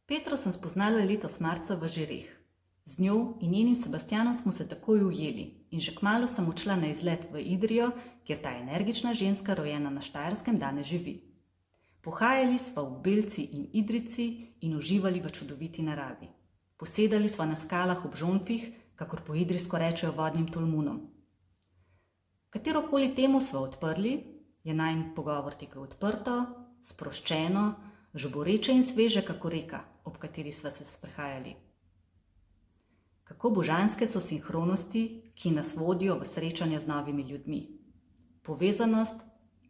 Petro sem spoznala letos marca v Žireh. Z njo in njenim Sebastianom smo se takoj ujeli in že kmalu sem odšla na izlet v Idrijo, kjer ta energična ženska, rojena na Štajerskem, danes živi. Pohajali sva v Belci in Idrijci in uživali v čudoviti naravi. Posedali sva na skalah ob žonfih, kakor po idrijsko rečejo vodnim tolmunom. Katerokoli temo sva odprli, je najin pogovor tekel odprto, sproščeno, žuboreče in sveže, kako reka, ob kateri sva se sprehajali. Kako božanske so sinhronosti, ki nas vodijo v srečanja z novimi ljudmi. Povezanost,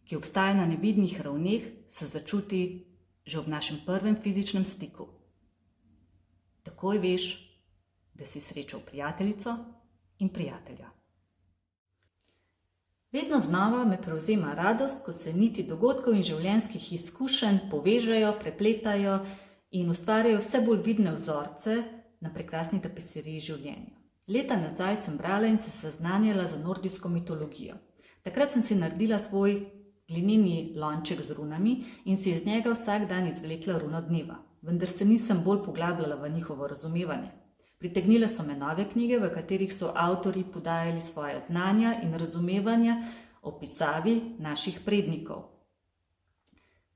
ki obstaja na nevidnih ravneh, se začuti že ob našem prvem fizičnem stiku. Takoj veš, da si srečal prijateljico in prijatelja. Vedno znova me prevzema radost, ko se niti dogodkov in življenjskih izkušenj povežejo, prepletajo in ustvarjajo vse bolj vidne vzorce na prekrasni tapiseriji življenja. Leta nazaj sem brala in se seznanjala za nordijsko mitologijo. Takrat sem si naredila svoj glineni lonček z runami in si iz njega vsak dan izvlekla runo dneva, vendar se nisem bolj poglabljala v njihovo razumevanje. Pritegnile so me nove knjige, v katerih so avtorji podajali svoje znanja in razumevanja o pisavi naših prednikov.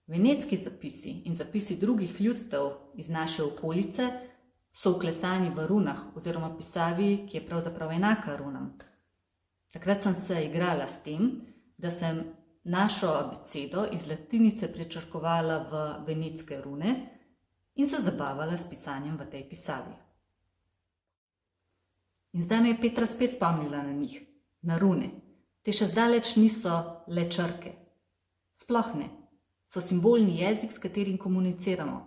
Venetski zapisi in zapisi drugih ljudstev iz naše okolice so vklesani v runah oziroma pisavi, ki je pravzaprav enaka runam. Takrat sem se igrala s tem, da sem našo abecedo iz latinice prečrkovala v venetske rune in se zabavala s pisanjem v tej pisavi. In zdaj me je Petra spet spomnila na njih, na rune. Te še zdaleč niso le črke. Sploh ne. So simbolni jezik, s katerim komuniciramo,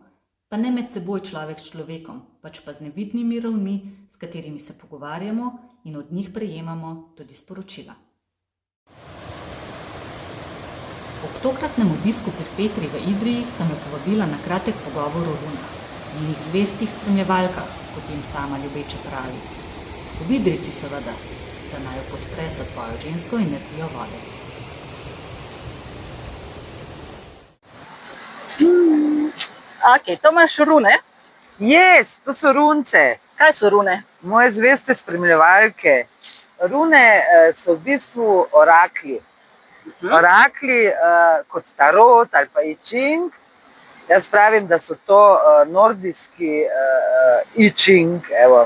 pa ne med seboj človek s človekom, pač pa z nevidnimi ravnmi, s katerimi se pogovarjamo in od njih prejemamo tudi sporočila. Ob tokratnem obisku pri Petri v Idriji sem jo povabila na kratek pogovor o runah, njenih zvestih spremljevalkah, kot jim sama ljubeče pravi. V Idrijci seveda, da naj jo podpre za svojo žensko energijo vode. Ok, to imaš rune? Yes, to so runce. Kaj so rune? Moje zveste spremljevalke. Rune so v bistvu orakli. Orakli kot tarot ali pa I Ching. Jaz pravim, da so to nordijski I Ching, evo.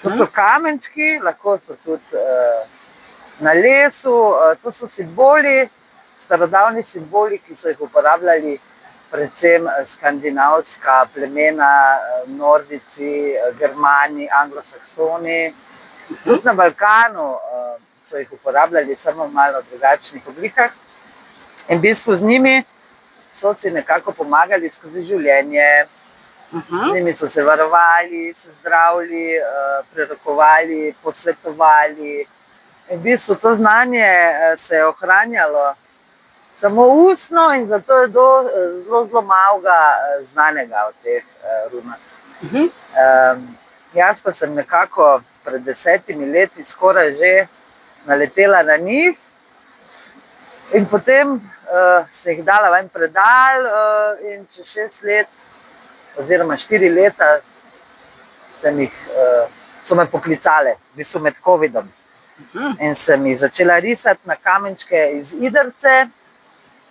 To so kamenčki, lahko so tudi na lesu, to so simboli, starodavni simboli, ki so jih uporabljali predvsem skandinavska plemena, Nordijci, Germani, Anglosaksoni. Tudi na Balkanu so jih uporabljali samo v malo drugačnih oblikah. In v bistvu z njimi so si nekako pomagali skozi življenje. Z njimi so se varovali, se zdravili, prerokovali, posvetovali. In v bistvu to znanje se je ohranjalo samo ustno in zato je zelo malega znanega o teh runah. Jaz pa sem nekako pred 10 leti skoraj že naletela na njih in potem sem jih dala v en predal in čez 6 let oziroma 4 leta so me poklicale, v bistvu med covidom. In sem jih začela risati na kamenčke iz Idrce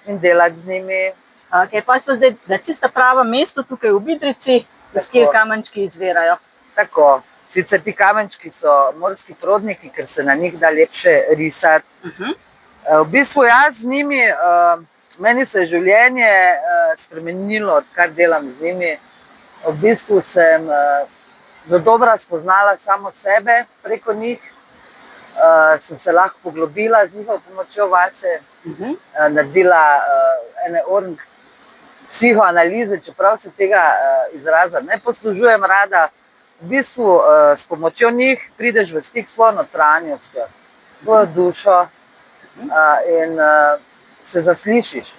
in delati z njimi. Ok, pa smo zdaj na čisto pravem mestu tukaj v Idrijci, s kjer kamenčki izvirajo. Tako, sicer ti kamenčki so morski prodniki, ker se na njih da lepše risati. V bistvu jaz z njimi, meni se je življenje spremenilo, odkar delam z njimi. V bistvu sem dodobra spoznala samo sebe preko njih, sem se lahko poglobila z njihovo pomočjo vase, naredila ene org psihoanalize, čeprav se tega izraza ne poslužujem rada. V bistvu s pomočjo njih prideš v stik s svojo notranjostjo, svojo dušo in se zaslišiš,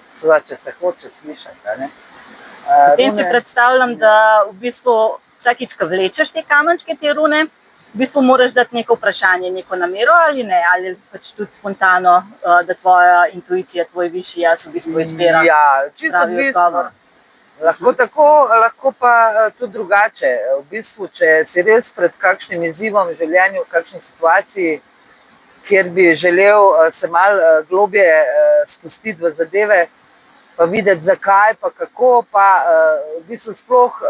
če se hoče slišati. Potem si predstavljam, da v bistvu vsakič, ko vlečeš te kamenčke, te rune, v bistvu moraš dati neko vprašanje, neko namero ali ne, ali pač tudi spontano, da tvoja intuicija, tvoj višji jaz v bistvu izbira. Ja, čisto odvisno. Lahko tako, lahko pa tudi drugače. V bistvu, če si res pred kakšnim izzivom v življenju, v kakšni situaciji, kjer bi želel se malo globje spustiti v zadeve, pa videti zakaj, pa kako, pa v bistvu sploh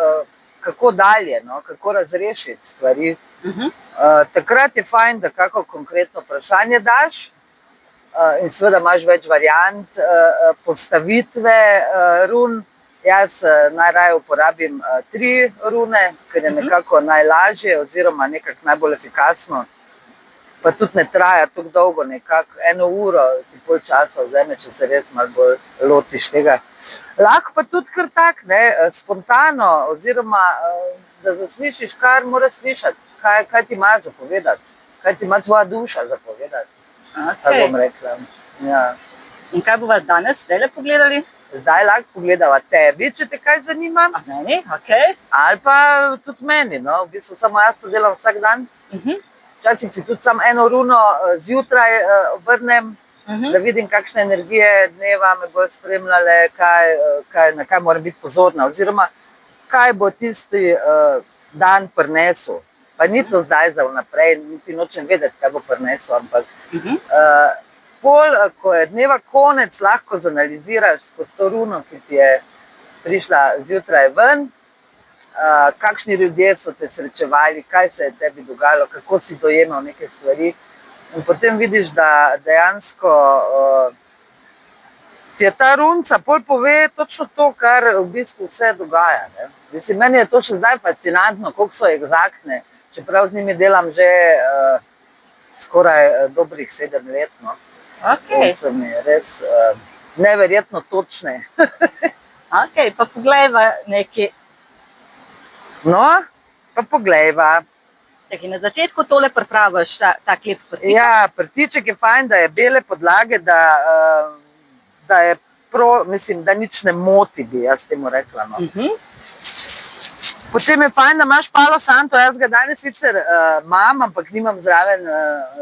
kako dalje, no? Kako razrešiti stvari. Takrat je fajn, da kako konkretno vprašanje daš in seveda imaš več variant postavitve run. Jaz najraje uporabim 3 rune, ker je nekako najlažje oziroma nekako najbolj efikasno. Pa tudi ne traja tako dolgo, nekako 1 uro ti pol časa vzame, če se res malo bolj lotiš tega. Lahko pa tudi kar tak, spontano, oziroma da zaslišiš, kar moraš slišati, kaj ti ima zapovedati, kaj ti ima tvoja duša zapovedati. Tako bom rekla. Ja. In kaj bova danes zdajle pogledali? Zdaj lahko pogledava tebi, če te kaj zanima. Meni, ok. Ali pa tudi meni, no, v bistvu samo jaz to delam vsak dan. Včasih si tudi samo 1 runo zjutraj obrnem, da vidim, kakšne energije dneva me bojo spremljale, na kaj moram biti pozorna, oziroma kaj bo tisti dan prinesel. Pa ni to zdaj za vnaprej, niti nočem vedeti, kaj bo prinesel, ampak pol, ko je dneva konec, lahko zanaliziraš skozi to runo, ki ti je prišla zjutraj ven, kakšni ljudje so te srečevali, kaj se je tebi dogajalo, kako si dojemal neke stvari. In potem vidiš, da dejansko ti je ta runca pol pove točno to, kar v bistvu vse dogaja. Mislim, meni je to še zdaj fascinantno, koliko so egzaktne, čeprav z njimi delam že skoraj dobrih 7 let. No. In so mi res neverjetno točne. Ok, pa poglejva nekaj. No, pa poglejva. Čekaj, na začetku tole pripraviš, ta klep prtiček. Ja, prtiček je fajn, da je bele podlage, da je mislim, da nič ne moti, bi jaz temu rekla. No. Potem je fajn, da imaš palo santo, jaz ga danes sicer imam, ampak nimam zraven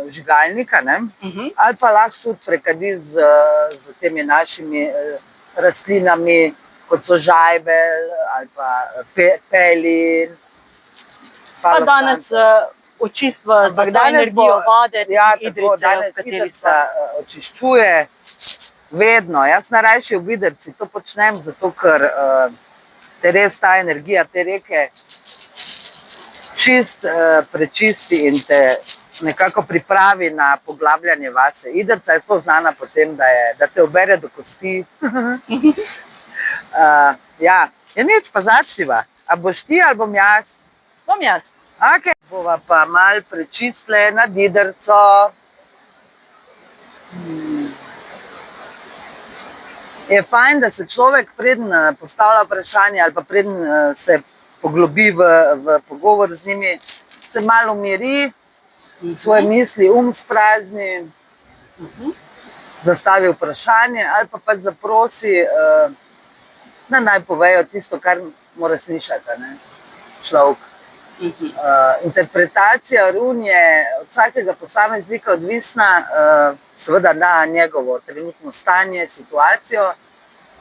vžigalnika, ne? Ali pa lahko tudi prekadiš z temi našimi rastlinami, kot so žajbelj ali pa pelin. Pa danes očistva za to energijo vode, idrice, v kateri se očiščuje. Vedno, jaz najrajši v vidrci to počnem, zato ker te res ta energija, te reke čist prečisti in te nekako pripravi na poglabljanje vase. Idrca je sploh znana po tem, da te obere do kosti. Ja, je nič, pa začniva. A boš ti ali bom jaz? Bom jaz. Ok, bova pa malo prečistle nad idrco. Je fajn, da se človek preden postavlja vprašanje ali pa preden se poglobi v pogovor z njimi, se malo umiri, svoje misli sprazni, zastavi vprašanje ali pa pač zaprosi, da naj povejo tisto, kar mora slišati človek. Interpretacija run je od vsakega posameznika odvisna, seveda na njegovo trenutno stanje, situacijo.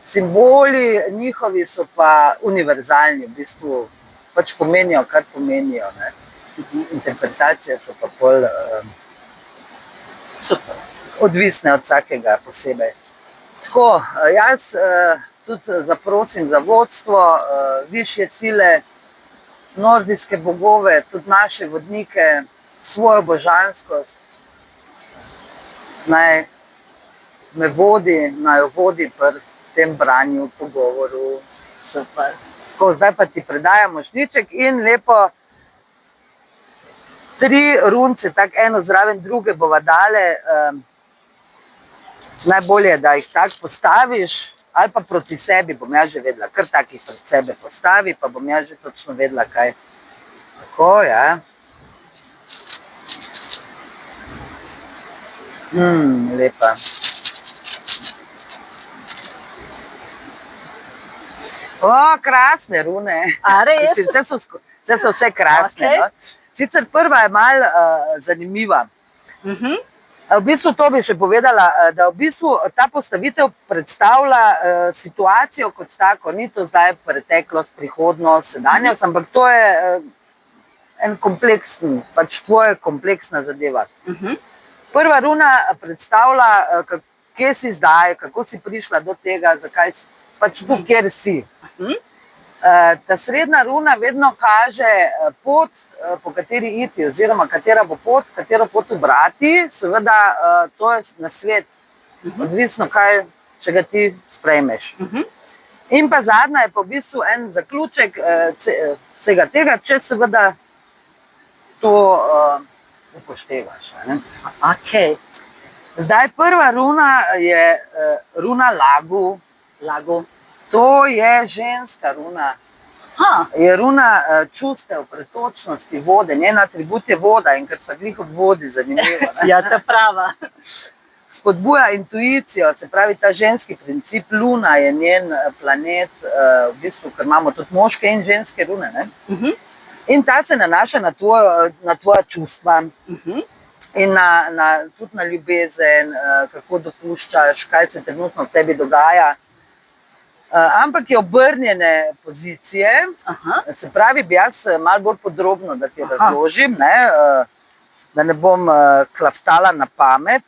Simboli njihovi so pa univerzalni, v bistvu pač pomenijo, kar pomenijo. Interpretacije so pa pol odvisne od vsakega posebej. Tako, jaz tudi zaprosim za vodstvo, višje sile, nordijske bogove, tudi naše vodnike, svojo božanskost, naj me vodi, naj jo vodi pri tem branju, pogovoru. Super. Tako, zdaj pa ti predajamo žliček in lepo 3 runce, tako eno zraven druge bova dale. Najbolje, da jih tako postaviš, ali pa proti sebi, bom jaz že vedela, kar takih pred sebe postavi, pa bom jaz že točno vedela, kaj. Tako, ja. Lepa. O, krasne rune. A res? Vse so vse krasne. Okay. No? Sicer prva je malo zanimiva. V bistvu to bi še povedala, da v bistvu ta postavitev predstavlja situacijo kot tako, ni to zdaj preteklost, prihodnost, sedanjost, ampak to je en kompleksen, pač tvoja kompleksna zadeva. Prva runa predstavlja, kje si zdaj, kako si prišla do tega, zakaj si pač tu, kjer si. Ta srednja runa vedno kaže pot, po kateri iti, oziroma katera bo pot, katero pot ubrati. Seveda, to je nasvet, odvisno kaj, če ga ti sprejmeš. In pa zadnja je pa v bistvu en zaključek vsega tega, če seveda to upoštevaš. Okay. Zdaj, prva runa je runa Lagu. To je ženska runa. Je runa čustev, pretočnosti, vode. Njen atribut je voda in ker sta glih ob vodi, zanimivo. Ja, ta prava. Spodbuja intuicijo, se pravi ta ženski princip. Luna je njen planet, v bistvu, ker imamo tudi moške in ženske rune. In ta se nanaša na tvoja čustva. In tudi na ljubezen, kako dopuščaš, kaj se trenutno v tebi dogaja. Ampak je obrnjene pozicije, se pravi, bi jaz malo bolj podrobno, da ti razložim, da ne bom klaftala na pamet.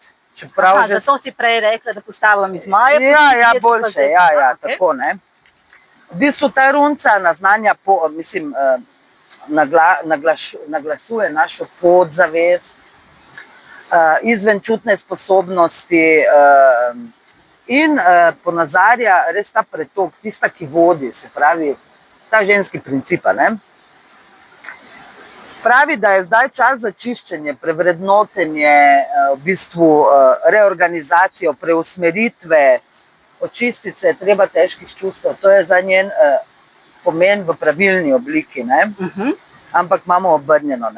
Zato si prej rekla, da postavljam iz moje pozicije. Ja, boljše, tako, ne. V bistvu ta runca naznanja, mislim, naglasuje našo podzavest, izvenčutne sposobnosti in ponazarja res ta pretok, tista, ki vodi, se pravi, ta ženski princip. Pravi, da je zdaj čas za čiščenje, prevrednotenje, v bistvu reorganizacijo, preusmeritve, očistiti se je treba težkih čustev. To je za njen pomen v pravilni obliki, ampak imamo obrnjeno.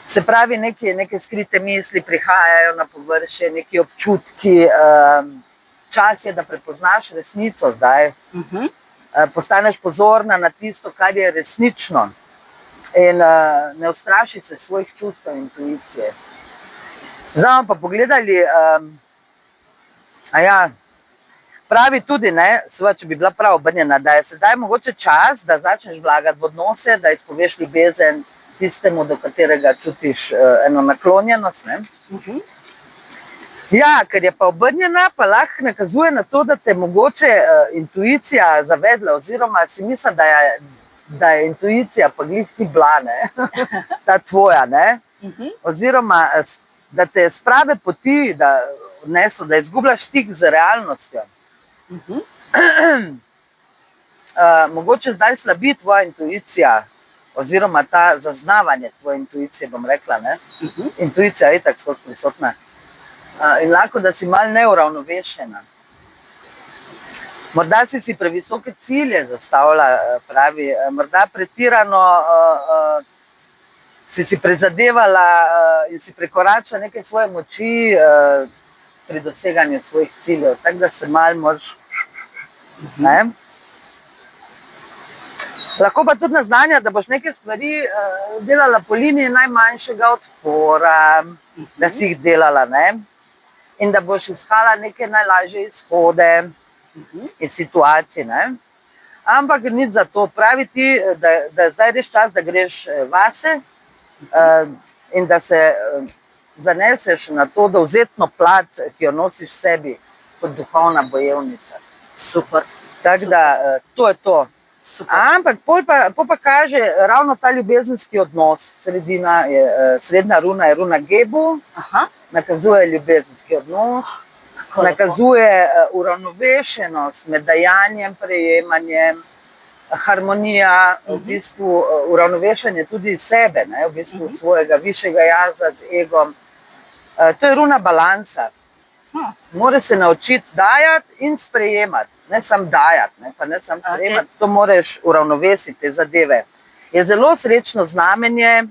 Se pravi, neke skrite misli prihajajo na površje, neki občutki. Čas je, da prepoznaš resnico zdaj. Postaneš pozorna na tisto, kar je resnično. In ne ustraši se svojih čustev in intuicije. Zdaj bomo pa pogledali, pravi tudi, če bi bila prav obrnjena, da je sedaj mogoče čas, da začneš vlagati v odnose, da izpoveš ljubezen tistemu, do katerega čutiš eno naklonjenost. Ja, ker je pa obrnjena, pa lahko nakazuje na to, da te mogoče intuicija zavedla, oziroma si misli, da je intuicija pa glih ti bila, ta tvoja, oziroma da te s prave poti odneslo, da izgubljaš stik z realnostjo. Mogoče zdaj slabi tvoja intuicija, oziroma ta zaznavanje tvoje intuicije, bom rekla. Intuicija je itak skozi prisotna. In lahko, da si malo neuravnovešena. Morda si previsoke cilje zastavila, pravi, morda pretirano si prizadevala in si prekoračila neke svoje moči pri doseganju svojih ciljev, tako da se malo moraš. Lahko pa tudi naznanja, da boš neke stvari delala po liniji najmanjšega odpora, da si jih delala, in da boš iskala neke najlažje izhode iz situacij. Ampak nič za to. Pravi ti, da je zdaj res čas, da greš vase in da se zaneseš na to dovzetno plat, ki jo nosiš v sebi kot duhovna bojevnica. Super. Tako da to je to. Ampak pol pa kaže ravno ta ljubezenski odnos. Srednja runa je runa Gebu, nakazuje ljubezenski odnos, nakazuje uravnovešenost med dajanjem, prejemanjem, harmonija, v bistvu uravnovešanje tudi sebe, v bistvu svojega višjega jaza z egom. To je runa balansa. Mora se naučiti dajati in sprejemati. Ne samo dajati, pa ne samo sprejemati, to moraš uravnovesiti te zadeve. Je zelo srečno znamenje,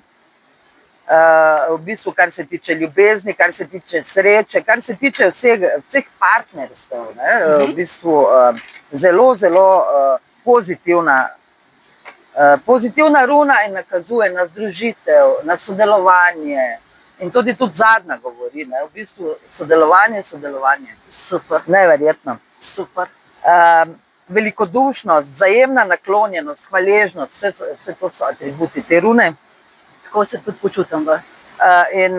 v bistvu, kar se tiče ljubezni, kar se tiče sreče, kar se tiče vseh partnerstev. V bistvu zelo, zelo pozitivna runa in nakazuje na združitev, na sodelovanje In tudi zadnja govori, ne? V bistvu sodelovanje. Super, Neverjetno. super. Velikodušnost, vzajemna naklonjenost, hvaležnost, vse to so atributi te rune. Tako se tudi počutim. In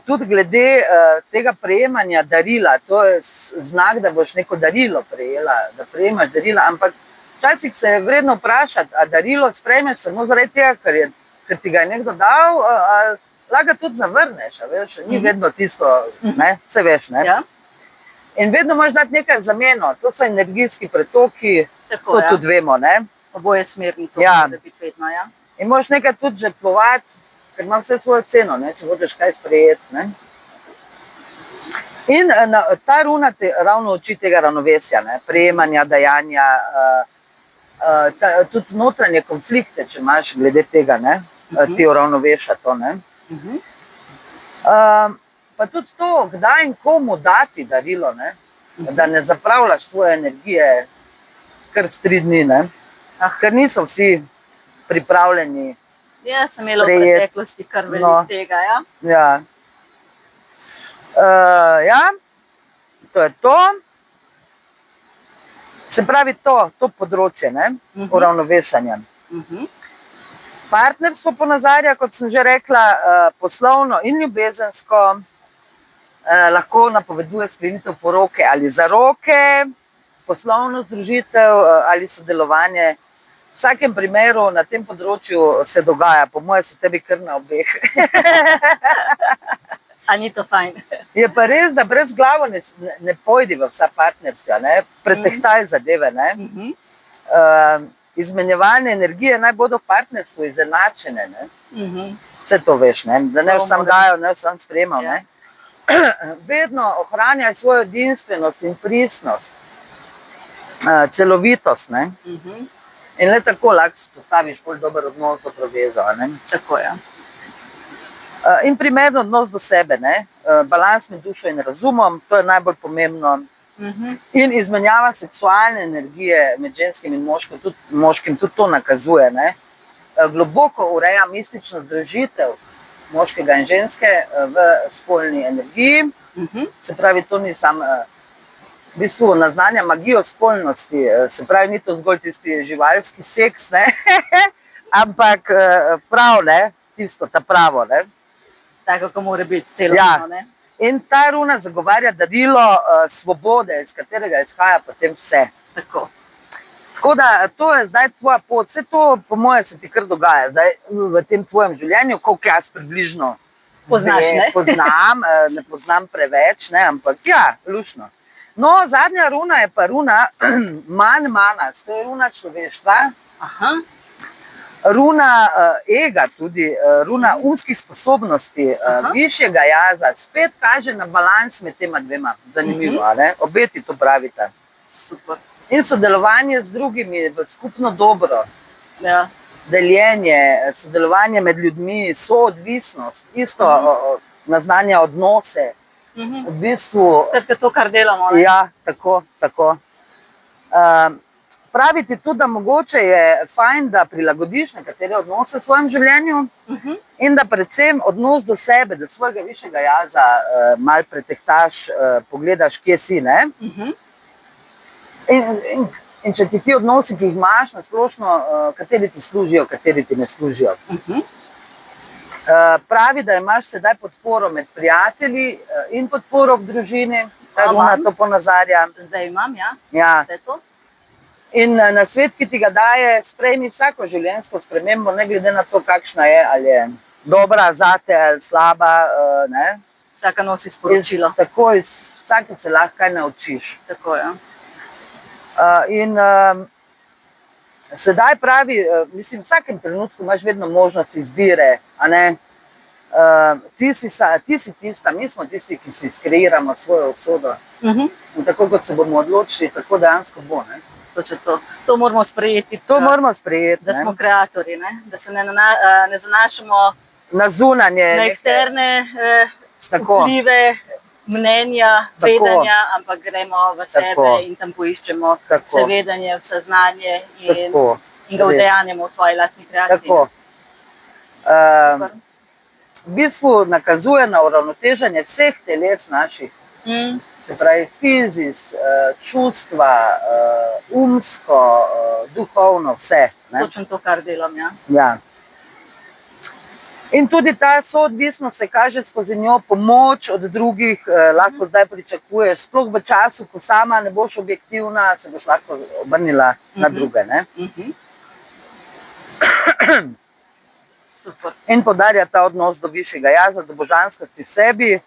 tudi glede tega prejemanja darila, to je znak, da boš neko darilo prejela, da prejemaš darila, ampak včasih se je vredno vprašati, a darilo sprejmeš samo zaradi tega, ker ti ga je nekdo dal, lahko ga tudi zavrneš, veš, ni vedno tisto, ne, vse veš, ne. Ja. In vedno moraš dati nekaj v zameno, to so energijski pretoki, Tako, to tudi vemo, ne. Oboje smerni to, Ja. da biti vedno, ja. In moraš nekaj tudi žrtvovati, ker ima vse svojo ceno, ne, če hočeš kaj sprejeti, ne. In ta runa te ravno uči tega ravnovesja, ne, prejemanja, dajanja, tudi notranje konflikte, če imaš glede tega, ne, ti uravnoveša to, ne. Pa tudi to, kdaj in komu dati darilo, ne, da ne zapravljaš svoje energije kar v 3 dni, ne, ker niso vsi pripravljeni. Jaz sem imela v preteklosti kar veliko tega, ja. Ja. Ja, to je to. Se pravi to področje, ne, uravnovešanja. Partnerstvo ponazarja, kot sem že rekla, poslovno in ljubezensko, lahko napoveduje sklenitev poroke ali zaroke, poslovno združitev ali sodelovanje. V vsakem primeru na tem področju se dogaja, po moje se tebi kar na obeh. A ni to fajn? Je pa res, da brez glavo ne pojdi v vsa partnerstva, ne, pretehtaj zadeve, ne. Izmenjevanje energije naj bodo v partnerstvu izenačene, ne. Vse to veš, ne, da ne sam dajo, ne sam sprejemal, ne. Vedno ohranjaj svojo edinstvenost in pristnost, celovitost, ne. In le tako lahko postaviš bolj dober odnos, dobro vezo, ne. Tako, ja. In primeren odnos do sebe, ne. Balans med dušo in razumom, to je najbolj pomembno. In izmenjava seksualne energije med ženskim in moškim, tudi to nakazuje, ne. Globoko ureja mistično združitev moškega in ženske v spolni energiji. Se pravi, to ni samo v bistvu naznanja magijo spolnosti, se pravi, ni to zgolj tisti živalski seks, ne, ampak prav, ne, tisto, ta pravo, ne. Tako, kako mora biti celotno, ne. In ta runa zagovarja darilo svobode, iz katerega izhaja potem vse. Tako. Tako da to je zdaj tvoja pot, vse to po moje se ti kar dogaja zdaj v tem tvojem življenju, koliko jaz približno Poznaš, ne? Poznam, ne poznam preveč, ne, ampak ja, luštno. No, zadnja runa je pa runa Manas, to je runa človeštva, runa ega tudi, runa umskih sposobnosti, višjega jaza, spet kaže na balans med tema dvema, zanimivo, ne? Obe ti to pravita. Super. In sodelovanje z drugimi v skupno dobro, Ja. deljenje, sodelovanje med ljudmi, soodvisnost, isto naznanja odnose, v bistvu. Skratka, to, kar delamo, ne? Ja, tako. Praviti tudi, da mogoče je fajn, da prilagodiš nekatere odnose v svojem življenju in da predvsem odnos do sebe, do svojega višjega jaza malo pretehtaš, pogledaš, kje si, ne? In če ti odnosi, ki jih imaš na splošno, kateri ti služijo, kateri ti ne služijo. Pravi, da imaš sedaj podporo med prijatelji in podporo v družini, ta runa to ponazarja. Zdaj imam, ja. Ja. Vse to. In nasvet, ki ti ga daje, sprejmi vsako življenjsko spremembo, ne glede na to, kakšna je, ali je dobra zate ali slaba, ne. Vsaka nosi sporočilo. Tako, iz vsake se lahko kaj naučiš. Tako, ja. In sedaj pravi, mislim, v vsakem trenutku imaš vedno možnost izbire, a ne. Ti si tista, mi smo tisti, ki si skreiramo svojo usodo. In tako, kot se bomo odločili, tako dejansko bo, ne. To moramo sprejeti. To moramo sprejeti, da smo kreatorji, ne? Da se ne zanašamo na zunanje, na eksterne vplive, mnenja, vedenja, ampak gremo v sebe in tam poiščemo vse vedenje, vse znanje in ga udejanjamo v svoji lastni kreaciji. v bistvu nakazuje na uravnoteženje vseh teles naših. Se pravi fizis, čustva, umsko, duhovno, vse. Ne? Točno to, kar delam, ja. Ja. In tudi ta soodvisnost se kaže skozi njo, pomoč od drugih, lahko zdaj pričakuješ, sploh v času, ko sama ne boš objektivna, se boš lahko obrnila na druge. Ne? Super. In podarja ta odnos do višjega jaza, do božanskosti v sebi.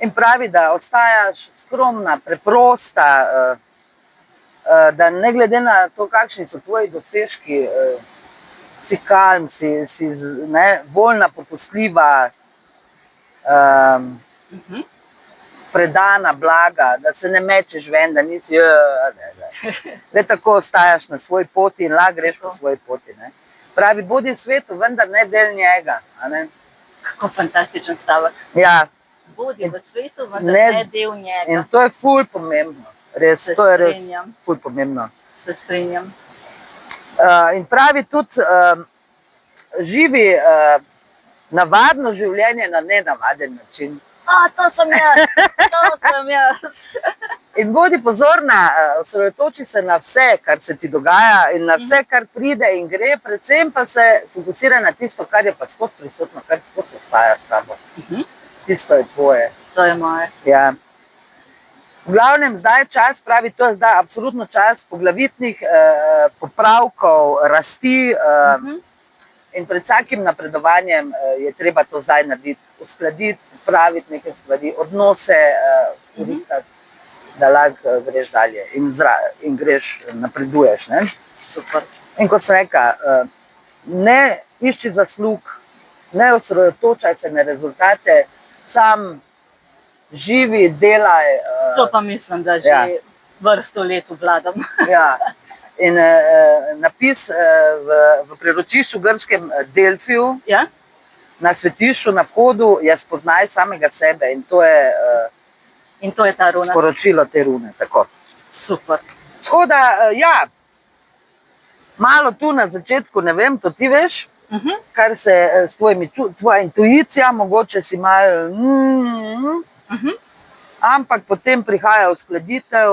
In pravi, da ostajaš skromna, preprosta, da ne glede na to, kakšni so tvoji dosežki, si kalm, si ne, voljna, popustljiva, predana, blaga, da se ne mečeš ven, da nisi, le tako ostajaš na svoji poti in lahko greš po svoji poti. Ne. Pravi, bodi v svetu, vendar ne del njega. A ne. Kako fantastičen stavek. Ja. Bodi v svetu, vendar ne del njega. In to je ful pomembno. Res, to je res ful pomembno. Se strinjam. In pravi tudi, živi navadno življenje na nenavaden način. To sem jaz. In bodi pozorna, osredotoči se na vse, kar se ti dogaja in na vse, kar pride in gre, predvsem pa se fokusira na tisto, kar je pa skozi prisotno, kar skozi ostaja s tabo. Tisto je tvoje. To je moje. Ja. V glavnem, zdaj je čas, pravi, to je zdaj absolutno čas poglavitnih popravkov, rasti in pred vsakim napredovanjem je treba to zdaj narediti, uskladiti, popraviti neke stvari, odnose, da lahko greš dalje in greš, napreduješ. Ne? Super. In kot sem rekla, ne išči zaslug, ne osredotočaj se na rezultate, sam živi, delaj. To pa mislim, da že vrsto let obvladam. Ja. In napis v priročišču grškem Delfiju, na svetišču, na vhodu, je spoznaj samega sebe in to je ta runa. Sporočilo te rune. Tako. Super. Tako da, ja, malo tu na začetku, ne vem, to ti veš, kar se s tvojimi, tvoja intuicija, mogoče si malo, ampak potem prihaja uskladitev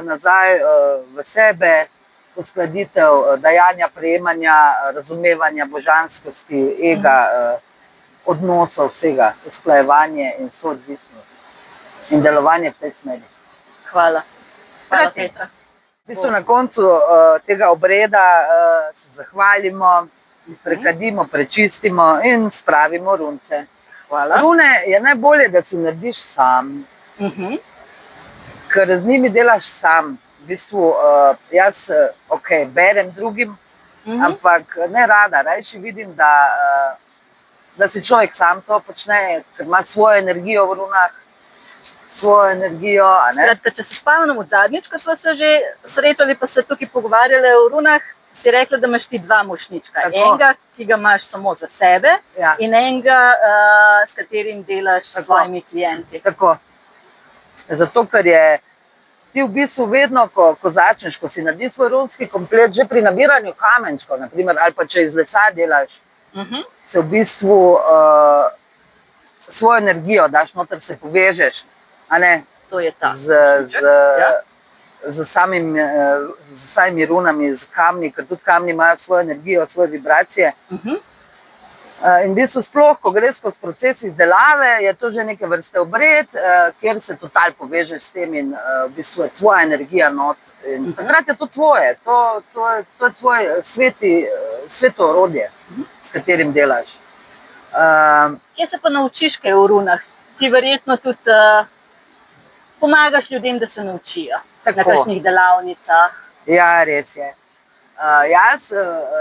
nazaj v sebe, uskladitev dajanja, prejemanja, razumevanja božanskosti, ega, odnosov vsega, usklajevanje in soodvisnost in delovanje v tej smeri. Hvala. Hvala, Petra. V bistvu na koncu tega obreda se zahvalimo, prekadimo, prečistimo in spravimo runce. Hvala. Rune je najbolje, da si narediš sam, ker z njimi delaš sam. V bistvu jaz, berem drugim, ampak ne rada, rajši vidim, da si človek sam to počne, ker ima svojo energijo v runah, svojo energijo. Skratka, če se spomnim od zadnjič, ko smo se že srečali, pa se tukaj pogovarjali o runah, si rekla, da imaš ti dva močnička. Enega, ki ga imaš samo za sebe, in enega, s katerim delaš s svojimi klienti. Tako. Zato, ker je ti v bistvu vedno, ko začneš, ko si narediš svoj runski komplet, že pri nabiranju kamenčkov, naprimer, ali pa če iz lesa delaš, se v bistvu svojo energijo daš noter, se povežeš, a ne? To je ta. Z samimi runami, z kamni, ker tudi kamni imajo svojo energijo, svoje vibracije. In v bistvu sploh, ko greš skozi proces izdelave, je to že neke vrste obred, kjer se total povežeš s tem in v bistvu je tvoja energija not. In takrat je to tvoje, to je tvoje sveto orodje, s katerim delaš. Kje se pa naučiš kaj o runah? Ti verjetno tudi pomagaš ljudem, da se naučijo na kakšnih delavnicah. Ja, res je. Jaz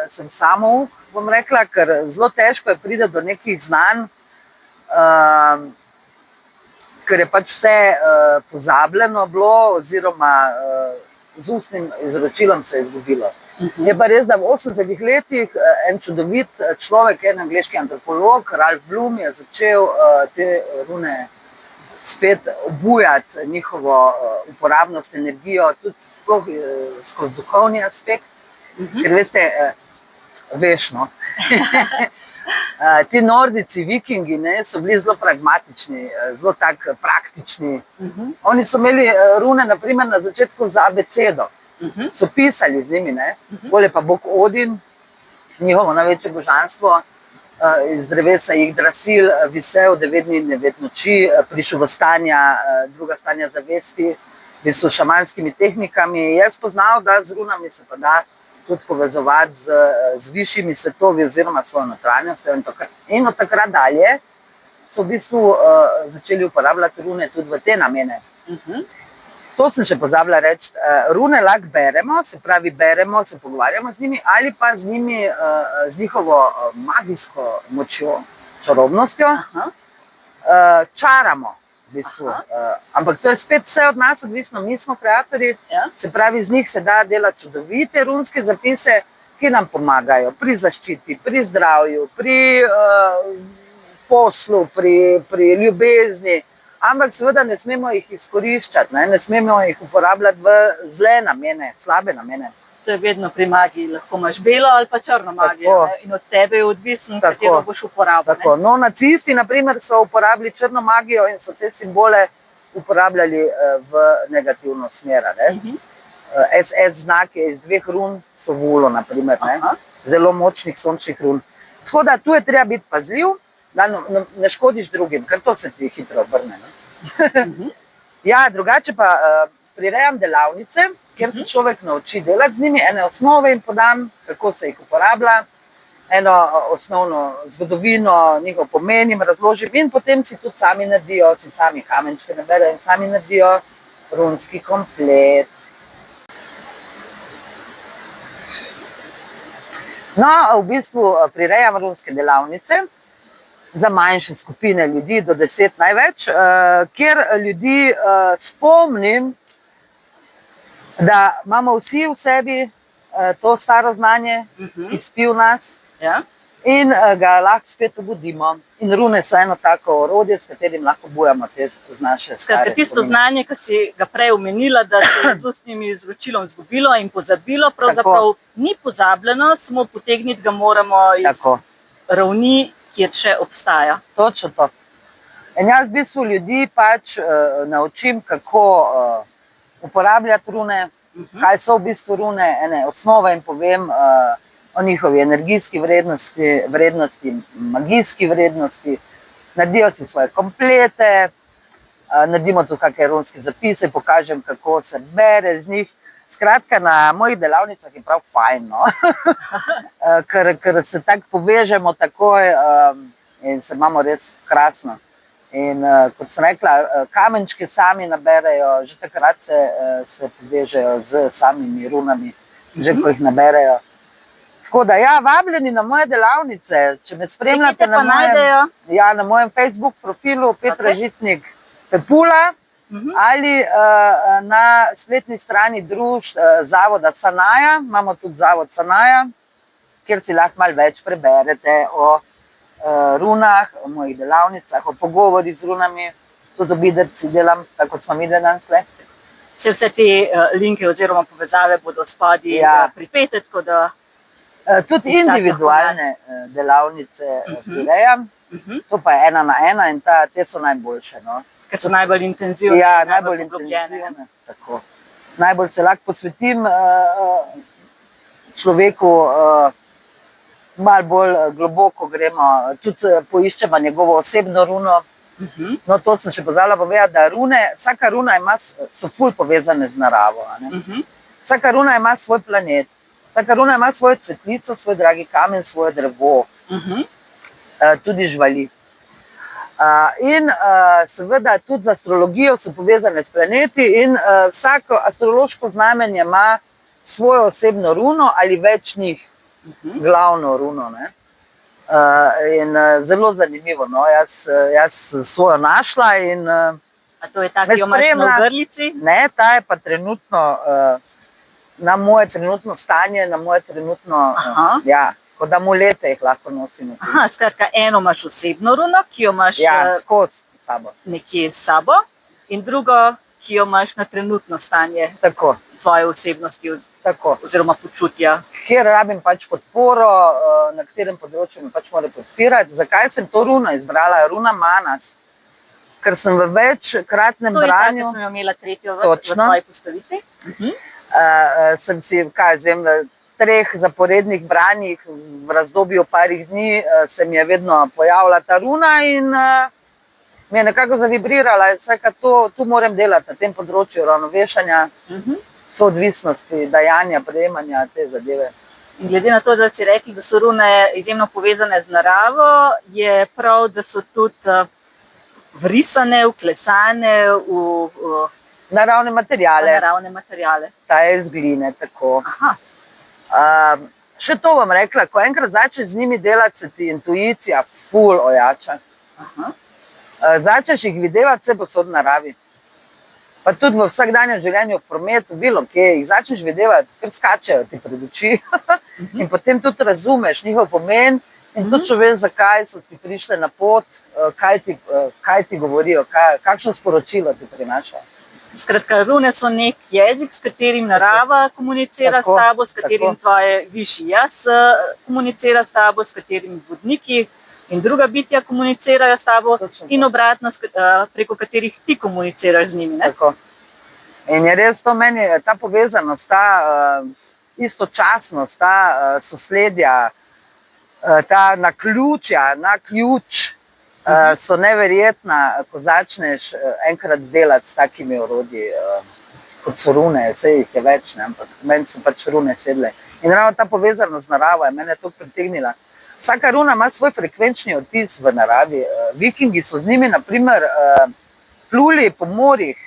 sem samouk, bom rekla, ker zelo težko je priti do nekih znanj, ker je pač vse pozabljeno bilo oziroma z ustnim izročilom se je izgubilo. Je pa res, da v 80-ih letih en čudovit človek, en angleški antropolog, Ralph Bloom, je začel te rune spet obujati njihovo uporabnost, energijo, tudi sploh skozi duhovni aspekt, ker veste, veš, no. Ti Nordici, Vikingi, ne, so bili zelo pragmatični, zelo tak praktični. Oni so imeli rune, naprimer, na začetku za abecedo. So pisali z njimi, ne. Bolje pa Bog Odin, njihovo največje božanstvo, iz drevesa Yggdrasil, visel 9 dni in 9 noči, prišel v stanja, druga stanja zavesti, s šamanskimi tehnikami. Jaz poznal, da z runami se pa da tudi povezovati z višjimi svetovi oziroma svojo notranjostjo. In od takrat dalje so v bistvu začeli uporabljati rune tudi v te namene. To sem še pozabila reči. Rune lahko beremo, se pravi beremo, se pogovarjamo z njimi ali pa z njimi, z njihovo magijsko močjo, čarobnostjo, čaramo. V bistvu. Ampak to je spet vse od nas odvisno, mi smo kreatorji, se pravi, z njih se da delati čudovite runske zapise, ki nam pomagajo pri zaščiti, pri zdravju, pri poslu, pri ljubezni, ampak seveda ne smemo jih izkoriščati, ne smemo jih uporabljati v zle namene, slabe namene. To je vedno pri magiji, lahko imaš belo ali pa črno magijo in od tebe je odvisno, katero boš uporabljal. No, nacisti, naprimer, so uporabljali črno magijo in so te simbole uporabljali v negativno smer. SS znak je iz 2 run, sovulo, naprimer, zelo močnih sončnih run. Tako da tu je treba biti pazljiv, da ne škodiš drugim, ker to se ti hitro obrne. Ja, drugače pa prirejam delavnice, kjer se človek nauči delati z njimi, ene osnove jim podam, kako se jih uporablja, eno osnovno zgodovino, njihov pomen jim razložim in potem si tudi sami naredijo, si sami kamenčke naberejo in sami naredijo runski komplet. No, v bistvu prirejam runske delavnice za manjše skupine ljudi, do 10 največ, kjer ljudi spomnim, da imamo vsi v sebi to staro znanje, ki spi v nas in ga lahko spet obudimo. In rune so eno tako orodje, s katerim lahko obujamo te naše stare spomine. Tisto znanje, ki si ga prej omenila, da se je z ustnim izročilom izgubilo in pozabilo, pravzaprav ni pozabljeno, samo potegniti ga moramo iz ravni, kjer še obstaja. Točno to. In jaz v bistvu ljudi pač naučim, kako uporabljati rune, kaj so v bistvu rune, ene osnove jim povem o njihovi energijski vrednosti, magijski vrednosti, naredijo si svoje komplete, naredimo tudi kakšne runske zapise, pokažem, kako se bere z njih. Skratka, na mojih delavnicah je prav fajn, no? Ker se tako povežemo takoj in se imamo res krasno. In kot sem rekla, kamenčke sami naberejo, že takrat se povežejo z samimi runami, že ko jih naberejo. Tako da, ja, vabljeni na moje delavnice, če me spremljate na mojem Facebook profilu Petra Žitnik Pepula ali na spletni strani društv zavoda Sanaja, imamo tudi zavod Sanaja, kjer si lahko malo več preberete o runah, o mojih delavnicah, o pogovorih z runami, tudi o biderci delam, tako kot smo mi danes le. Vse te linke oziroma povezave bodo spodaj pripete, tako da... Tudi individualne delavnice prirejam, to pa je 1 na 1 in te so najboljše. Ker so najbolj intenzivne. Ja, najbolj intenzivne. Najbolj se lahko posvetim človeku, malo bolj globoko gremo, tudi poiščemo njegovo osebno runo. No, to sem še pozabila povedati, da rune, vsaka runa so ful povezane z naravo. Vsaka runa ima svoj planet, vsaka runa ima svojo cvetlico, svoj dragi kamen, svoje drevo, tudi živali. In seveda tudi z astrologijo so povezane s planeti in vsako astrološko znamenje ima svojo osebno runo ali več njih, glavno runo. In zelo zanimivo, jaz svojo našla in me spremlja. A to je ta, ki jo imaš na ogrlici? Ne, ta je pa trenutno na moje trenutno stanje, na moje trenutno, kot amulete jih lahko nosim. Skratka, eno imaš osebno runo, ki jo imaš skozi sabo. Nekje s sabo in drugo ki jo imaš na trenutno stanje Tako, tvoje osebnosti tako. oziroma počutja. Kjer rabim pač podporo, na katerem področju me pač mora podpirati. Zakaj sem to runo izbrala? Runa Manas. Ker sem v večkratnem To je ta, branju. ki sem jo imela tretjo v Točno. tvoji postavitvi. Sem si, v 3 zaporednih branjih v razdobju parih dni se mi je vedno pojavila ta runa in mi je nekako zavibrirala, da tu moram delati na tem področju ravnovešanja, soodvisnosti, dajanja, prejemanja te zadeve. In glede na to, da si rekli, da so rune izjemno povezane z naravo, je prav, da so tudi vrisane, vklesane v Naravne materijale, naravne materijale. ta je iz gline, tako. Aha. Še to bom rekla, ko enkrat začneš z njimi delati, se ti intuicija ful ojača. Aha. Začneš jih videvati vse posod v naravi. Pa tudi v vsakdanjem življenju, v prometu, bilo kje, jih začneš videvati, ker skačejo ti pred oči. In potem tudi razumeš njihov pomen in točno veš, zakaj so ti prišle na pot, kaj ti govorijo, kakšno sporočilo ti prinašajo. Skratka, rune so nek jezik, s katerim narava komunicira Tako, s tabo, s katerim tako. tvoje višji jaz komunicira s tabo, s katerim vodniki in druga bitja komunicirajo s tabo Točno in to. obratno, preko katerih ti komuniciraš z njimi. Ne? Tako. In je res to meni, ta povezanost, ta istočasnost, ta sosledja, ta naključja, so neverjetna, ko začneš enkrat delati s takimi orodji, kot so rune, saj jih je več, ne, ampak meni so pač rune sedle. In ravno ta povezanost z naravo je mene to pritegnila. Vsaka runa ima svoj frekvenčni odtis v naravi. Vikingi so z njimi, na primer, pluli po morjih,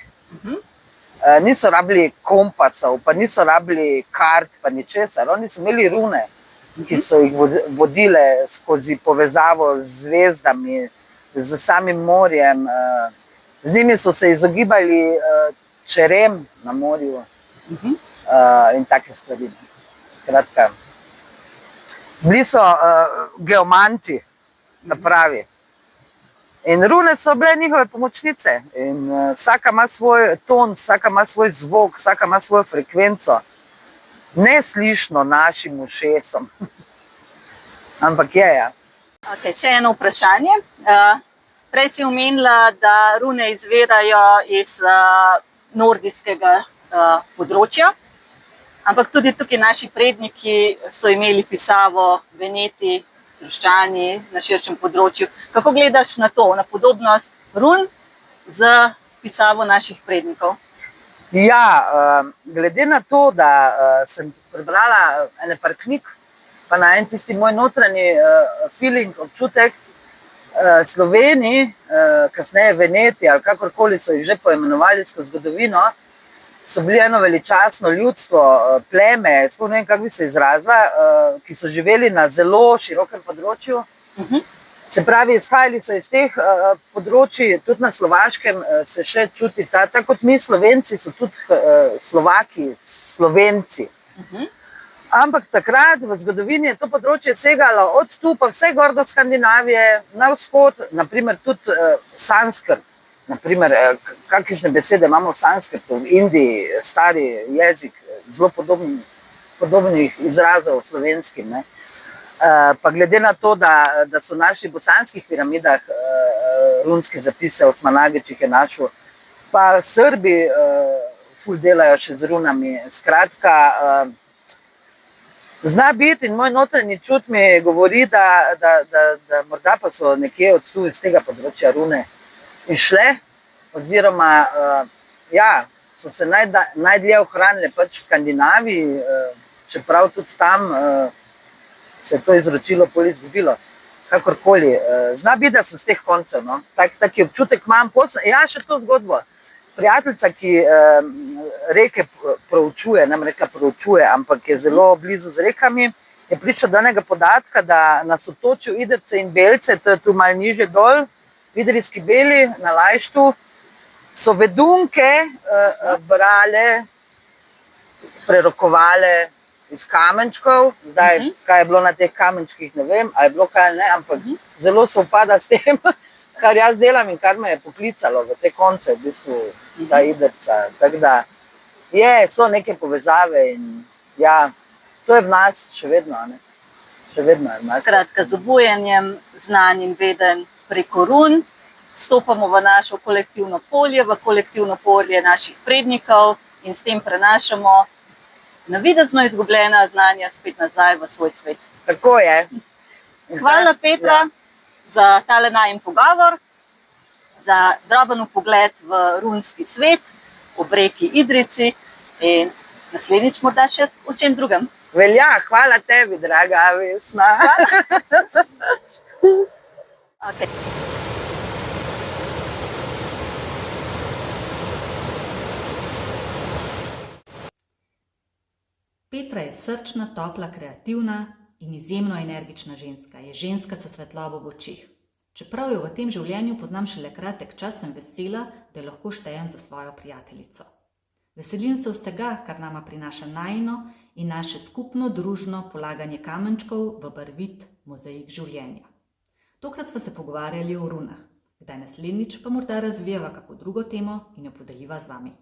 niso rabili kompasov, pa niso rabili kart, pa ničesar. Oni so imeli rune, ki so jih vodile skozi povezavo z zvezdami, z samim morjem. Z njimi so se izogibali čerem na morju in take stvari. Skratka, bili so geomanti, da pravi. In rune so bile njihove pomočnice. In vsaka ima svoj ton, vsaka ima svoj zvok, vsaka ima svojo frekvenco. Neslišno našim ušesom. Ampak je, ja. Okay, še eno vprašanje. Prej si omenila, da rune izvirajo iz nordijskega področja, ampak tudi tukaj naši predniki so imeli pisavo, Veneti, Hriščani na širšem področju. Kako gledaš na to, na podobnost run z pisavo naših prednikov? Ja, glede na to, da sem prebrala ene par knjig, pa na en tisti moj notranji feeling, občutek, Sloveniji, kasneje Veneti ali kakorkoli so jih že poimenovali skozi zgodovino, so bili eno veličastno ljudstvo, pleme, sploh ne vem, kako bi se izrazila, ki so živeli na zelo širokem področju. Se pravi, izhajali so iz teh področij, tudi na Slovaškem se še čuti, tako kot mi Slovenci, so tudi Slovaki, Slovenci. Ampak takrat v zgodovini je to področje segalo od tu pa vse gor do Skandinavije, na vzhod, naprimer tudi sanskrt. Naprimer, kakšne besede imamo v sanskrtu, v Indiji, stari jezik, zelo podobnih izrazov slovenskim. Ne. Pa glede na to, da so našli v bosanskih piramidah runske zapise, Osmanagić jih je našel, pa Srbi ful delajo še z runami. Skratka, zna biti in moj notranji čut mi govori, da morda pa so nekje od iz tega področja rune išle, oziroma ja, so se najdlje ohranile pač v Skandinaviji, čeprav tudi tam se je to izročilo pol izgubilo. Kakorkoli. Zna biti, da so z teh koncev, no. Taki občutek imam. Ja, še to zgodbo. Prijateljica, ki reke proučuje, nam rekla proučuje, ampak je zelo blizu z rekami, je prišla do enega podatka, da na sotočju Idrce in Belce, to je tu malo niže dol, v Idrijski Beli, na Lajštu, so vedunke brale, prerokovale iz kamenčkov. Zdaj, kaj je bilo na teh kamenčkih, ne vem, ali je bilo kaj ali ne, ampak zelo se upada s tem. kar jaz delam in kar me je poklicalo v te konce, v bistvu ta Idrca. Tako da so neke povezave in ja, to je v nas še vedno, ne? Še vedno je v nas. Skratka, z obujanjem znanj in vedenj preko run vstopamo v našo kolektivno polje, v kolektivno polje naših prednikov in s tem prenašamo navidezno izgubljena znanja spet nazaj v svoj svet. Tako je. Hvala, Petra, za tale najin pogovor, za droben vpogled v runski svet ob reki Idrici in naslednjič morda še o čem drugem. Velja, hvala tebi, draga Vesna. Okay. Petra je srčna, topla, kreativna in izjemno energična ženska. Je ženska s svetlobo v očih. Čeprav jo v tem življenju poznam šele kratek čas, sem vesela, da jo lahko štejem za svojo prijateljico. Veselim se vsega, kar nama prinaša najino in naše skupno družno polaganje kamenčkov v barvit mozaik življenja. Tokrat sva se pogovarjali o runah, kdaj naslednjič pa morda razvijava kako drugo temo in jo podeliva z vami.